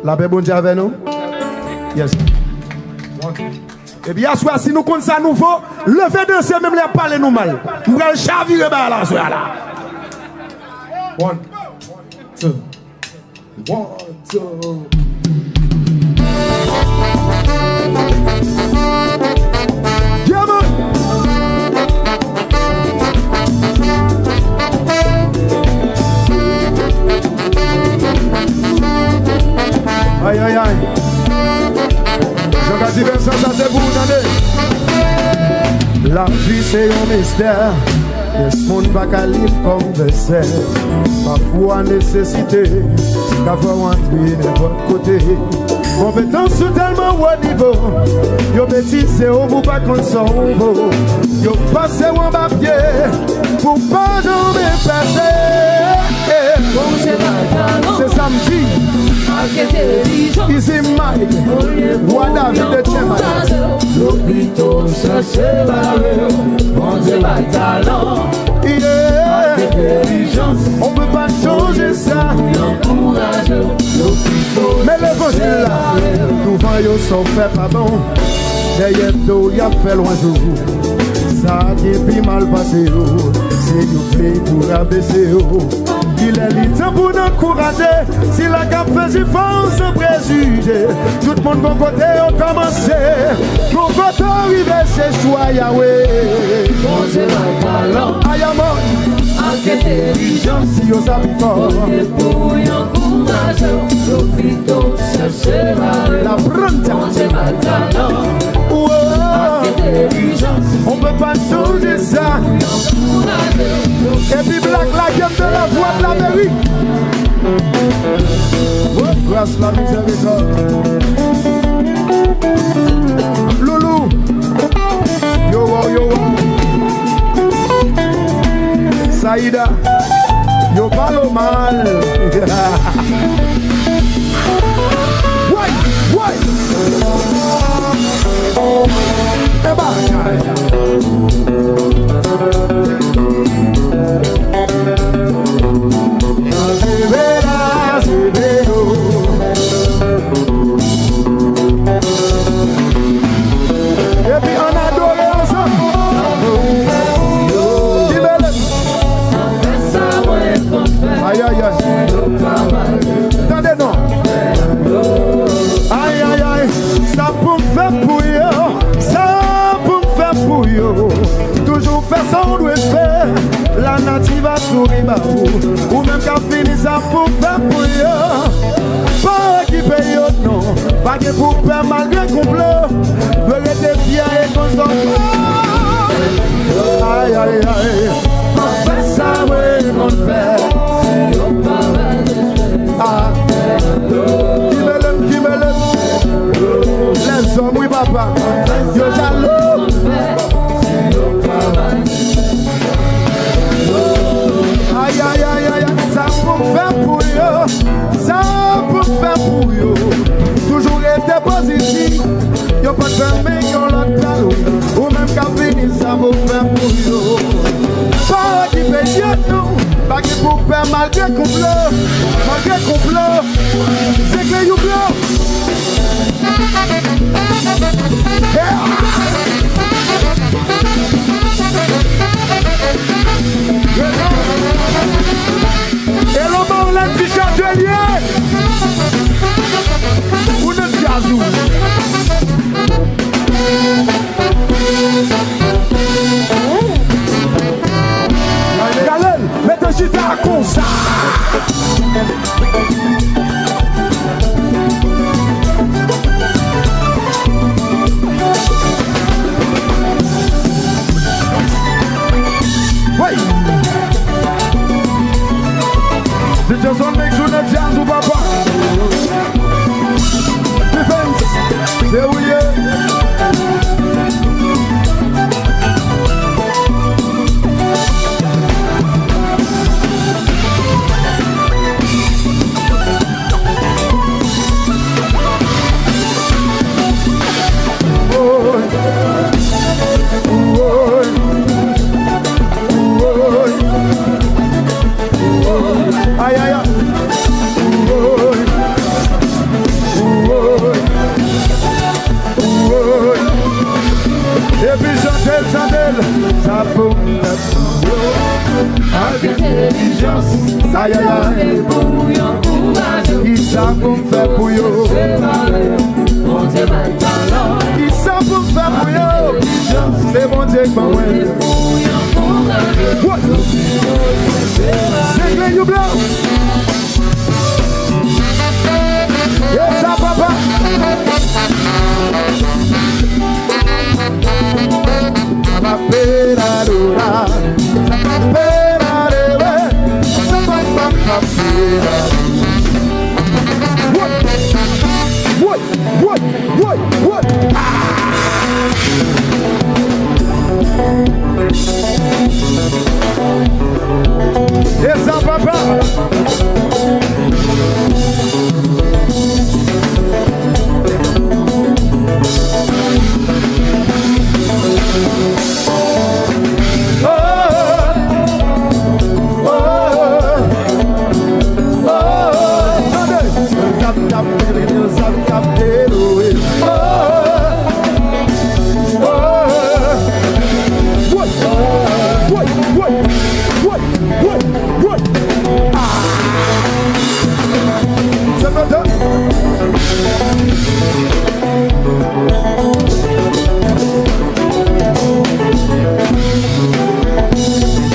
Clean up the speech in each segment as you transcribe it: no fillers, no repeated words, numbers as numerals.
La paix bon Dieu avec nous. Yes. Et bien, soit si nous comptons ça nouveau, levez de ces même les parler nous mal. Nous allons chavirer là, soir là. 1, 2, 1, 2. Yeah, man. Aïe, aïe, aïe. Je vais dire ça, c'est pour vous entendre. La vie, c'est un mystère. Les mondes va caler comme vaisselle. Parfois nécessité d'avoir entré de votre côté. Compétence tellement haut niveau. Yo bêtise au bout pas qu'on s'en va. Yo passé en papier pour pas jamais passer. C'est samedi. Ici Mike, Roi David de Tchemay. L'hôpital ça c'est barré, on se bat talent. On peut pas changer ça. Mais l'évangile là, souvent yo sont fait pas bon. Derrière tout y a fait loin de vous. Ça qui est plus mal passé, c'est you play pour abaisser. Il est le temps pour nous encourager. Si la cap fait du fond sans préjugé, tout le monde bon côté a commencé. Pour côté arriver c'est choix Yahweh. On se bat talent. Ayamon. Intelligence, si on s'appuie fort. Pour y encourager, l'hôpital ça c'est barré. La branta. On se bat talent. On peut pas changer ça. Et puis Black la gueule de la voix de l'Amérique. Oh, grâce la miséricorde. Loulou. Yo, yo, Saïda. Yo, parle mal. Ouais. Eh ben. Et puis on adore ensemble. Aïe aïe aïe. Attendez non. Aïe aïe aïe. Ça pour me faire pour yo. Ça pour me faire pour yo. Toujours faire son doit faire. La nature va sourire à vous. Ou même qu'à finir ça pour faire pour yo. Pas qui paye yo non. Pas que pour faire malgré complot. Veut rester fier et constant. Aïe aïe aïe. On fait ça oui on fait. Ah. Qui me l'aime. Les hommes oui papa. Yo jaloux. Aïe aïe aïe aïe. Ça pour faire pour yo. Ça pour faire pour yo. Toujours été positif. Yo pas de fermer yon l'autre talon. Ou même qu'à finir ça pour faire pour yo. Pas qui paye non. Pas qui pour faire malgré complot. Malgré complot. C'est que you blow. Et le bon l'a petit chatelier. Ou de jazou. Galen, mettez chita comme ça. pour me faire pour yo? Bon Dieu va talent. Qui ça pour me faire pour yo? C'est bon Dieu qui m'a ouais. What? C'est Glenn you blow. Yes, ça papa. Ma peradora, peradora, what? Yes, papa.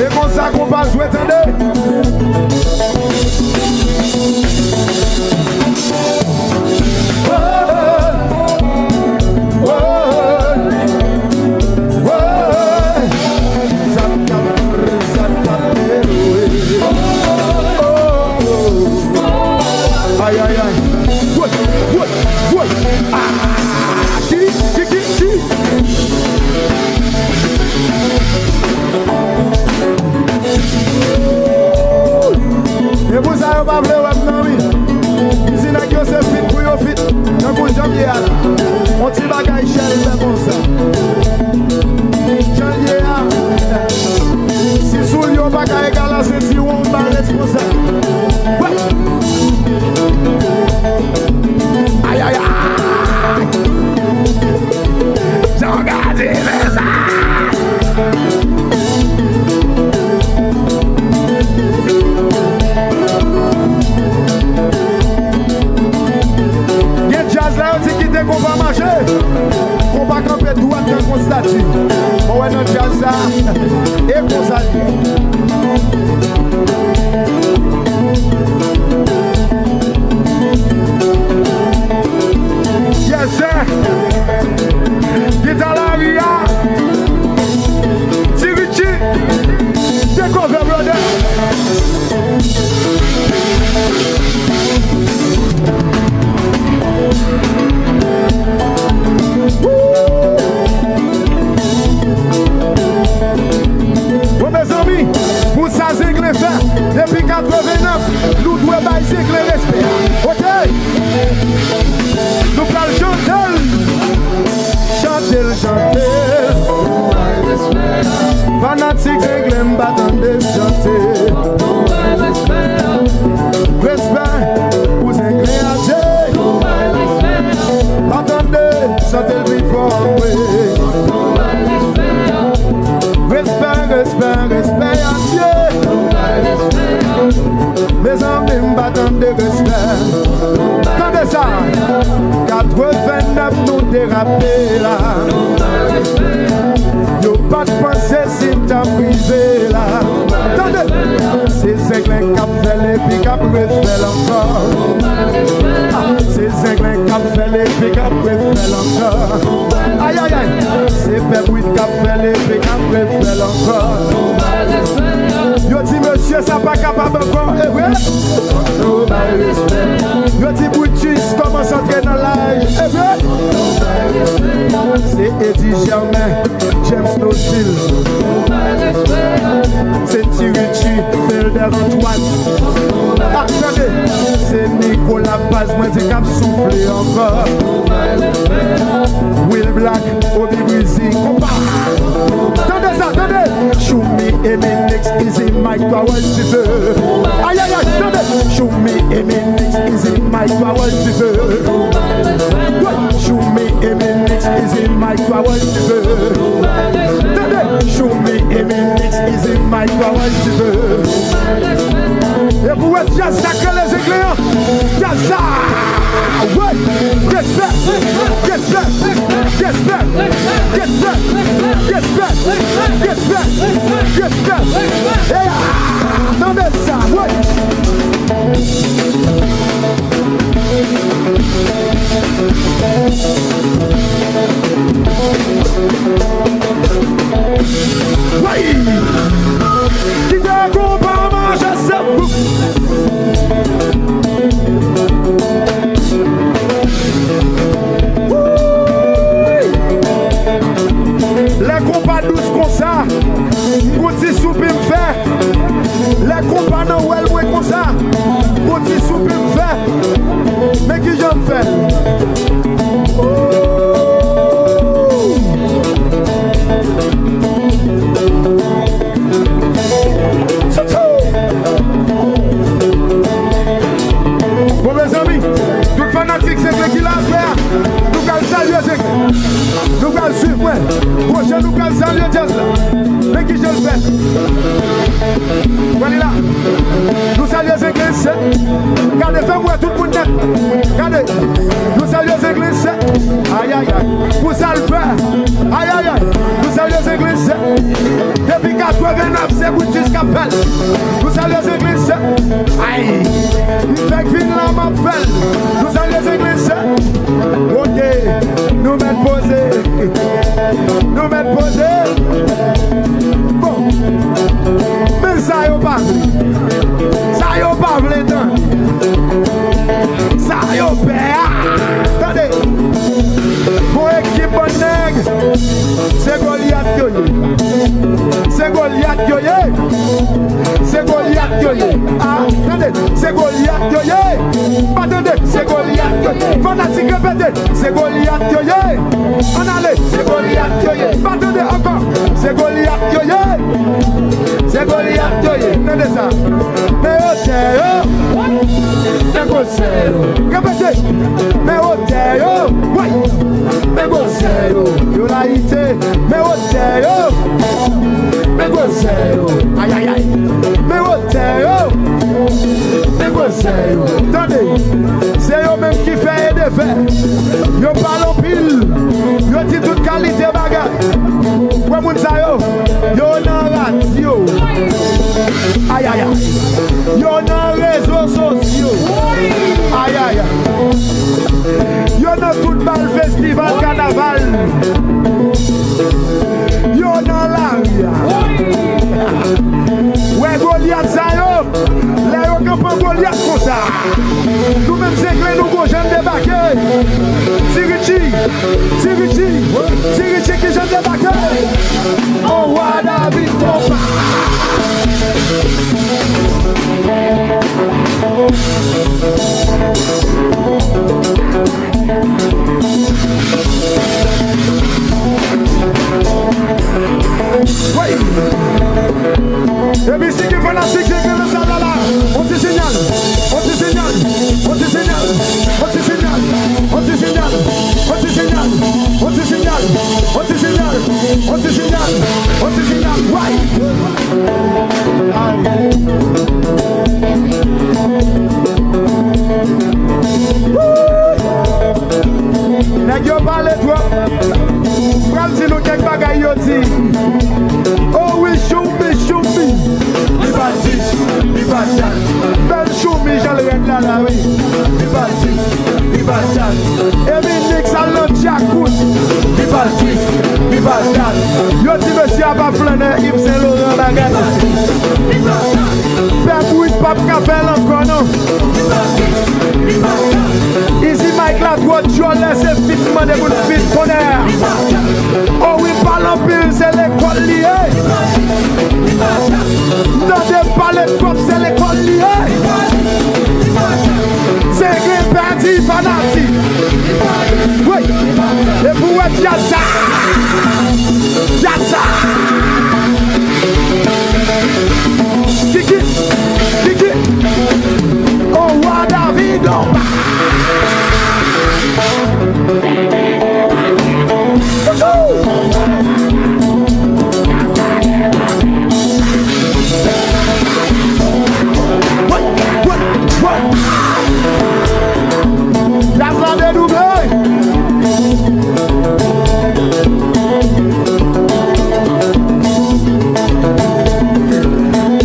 Et comme ça qu'on va jouer, attendez. Aïe, aïe, aïe. What? Ah, qui? Et vous savez pas vouloir web non oui. Ici n'a que c'est fit pour yo fit. Dans mon janvier là. On t'y bagaille chel fait comme ça. Janvier là. Si sous yo bagaille égal à c'est on va responsable. Aïe aïe aïe. J'ai regardé ça. Là, on dit qu'il qu'on va marcher, qu'on va camper droit dans le statut. On va notre jazz ça et qu'on s'allie. Yes, sir. Qui est dans la ria. Tirichi. Take over, brother. Bon mes amis, pour ça c'est que les fait depuis 89, nous devons baisser le respect. Ok? Nous allons chanter. Fanatique anglais m'attendez chanter. Respect, vous anglais à Dieu. Attendez, chantez le before Respect à Dieu. Mes amis m'attendent de respect. Attendez ça. 89 nous dérapés là. Yo pas de pensée si t'as brisé là. Attendez. C'est Zinglin qui a fait les pics à préfère encore. C'est Zinglin qui a fait les pics à préfère encore. Aïe aïe aïe. C'est Pepouit qui a fait les pics à préfère encore. Yo dit monsieur ça pas capable encore. Et vrai? Yo dit Boutis commence à entrer dans l'âge. Et vrai? C'est Eddie Germain, James Snowfield. C'est Tirichi, Felder Antoine. Attendez, c'est Nicolas Paz, moi j'ai qu'à me souffler encore. Will Black, Obi Breezy, attendez ça, attendez. Show me a next easy mic to our TV. Aïe aïe aïe, attendez. Show me a next easy mic to our TV. Show me a next easy mic to our TV. Attendez. Show me a next easy mic to our TV. Et pour être jazz, ça que les éclairs, jazz ça. Nous allons suivre. Prochain, nous allons saluer Jazz là. Mais qui je le fais? Voilà là. Nous saluons les églises. Regardez, fais-moi tout le monde net. Regardez. Nous saluons les églises. Aïe, aïe, aïe. Pour ça le faire. Aïe, aïe, aïe. Nous saluons les églises. Depuis 89, c'est vous jusqu'à Pelle. Nous saluons les églises. Aïe. Il fait que vine là, ma pelle. Nous saluons les églises. Ok. Nous mettons posé. Nous mettons posé. Bon. Mais ça y est pas. Ça y est pas, les dents. Ça y est pas. Attendez. Mon équipe bon nègre. C'est Goliath Yoye. C'est Goliath Yoye. C'est Goliath Yoye. Ah, attendez. C'est Goliath Yoye. Attendez. C'est Goliath Yoye. Fanatique répétez. C'est Goliath Yoye. On allait. C'est Goliath Yoye. Attendez encore. C'est Goliath Yoye. C'est Goliath Yoye. Attendez ça. Mais au terre. Répétez. Mais au terre. Oui. Mais au terre. Yo la ité. Mais au terre. Mais au terre. Aïe aïe aïe. Mais au terre. Mais au terre. Attendez. C'est eux même qui fait et défait. Yo parle en pile. Yo dit toute qualité bagage. Quoi moun sa yo? Yo nan radio. Aïe aïe aïe. Yo nan réseaux sociaux. Aïe aïe aïe. Yo nan tout bal festival carnaval. Yo nan la ria. Ouais Goliath sa yo. Là yo campan Goliath comme ça. Nous même c'est que nous go j'aime débarquer. Sirichi qui j'aime débarquer. Oh roi David combat. Oui. Et puis si tu fais la musique, c'est que le ça là. On te signale. On te signale. On te signale. On te signale. On te signale. On te signale. On te signale. On te signale. On te signale. On te signale. Ouais. Nèg yo parle toi. Pral di nou kek bagay yo di. Oh oui, show me. Li batis, li batat. Bel show me, j'al red la la oui. Li batis, li batat. E mi nik sa l'on jakout. Li batis, li batat. Yo di monsieur a pas plané Yves Saint Laurent bagay. Li batat. Père Bouit pap ka fait l'encore non. Li batis, li batat. Easy Mike la droite, je laisse fitement de vous fit connaître. Oh oui, parle en pile, c'est l'école liée. Dans des palais de pop, c'est l'école liée. C'est un parti fanatique. Oui, et pour être Yatza. Kiki. Oh, roi David.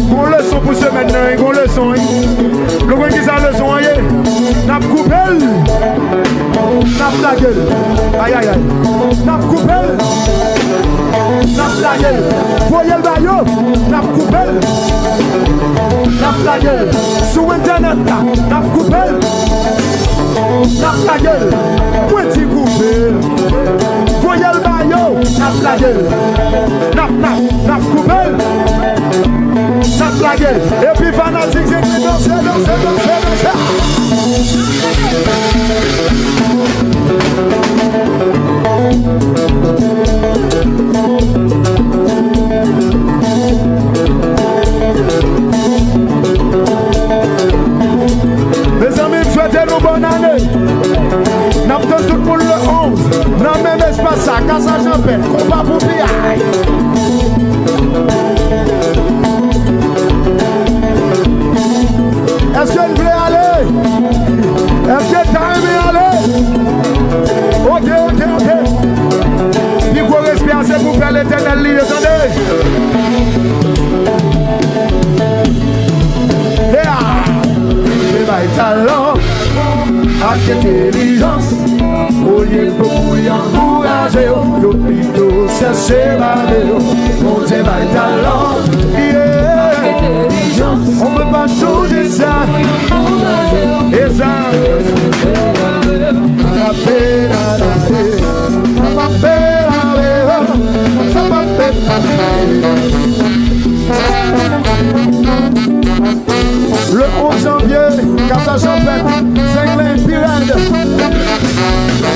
Bon leçon pour ce maintenant, bon leçon. Le point qui ça leçon, n'a pas coupé, n'a pas la gueule. Aïe aïe aïe. N'a pas coupé, n'a pas la gueule. Voyez le baillot, n'a pas coupé, n'a pas la gueule. Sur internet, n'a pas coupé, n'a pas la gueule. Petit coupé. Voyez le baillot, n'a pas la gueule. N'a pas coupé. Ça la gueule. Et puis fanatique, c'est qui danser. Mes amis, souhaitez-nous bonne année. N'attendons tout le monde le 11. Non, même espace ça, Casa Jean-Pet, combat pour piaille. Est-ce que vous voulez aller? Est-ce que tu as aimé aller? Ok. Puis pour respirer, c'est pour faire l'éternel lit, attendez. C'est talent, avec intelligence, au lieu de beaucoup y encourager, le plutôt chercher ma vie, mon Dieu, my talent, on ne peut pas changer ça, et ça, le 11 janvier, Casa Jean-Pet, Saint-Lin, Pirate.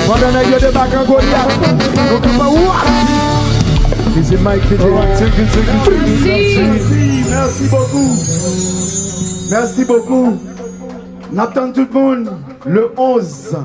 Pendant que je débarque en Goliath, donc on va voir. C'est Mike qui Merci beaucoup. Merci beaucoup. N'attend tout le monde le 11.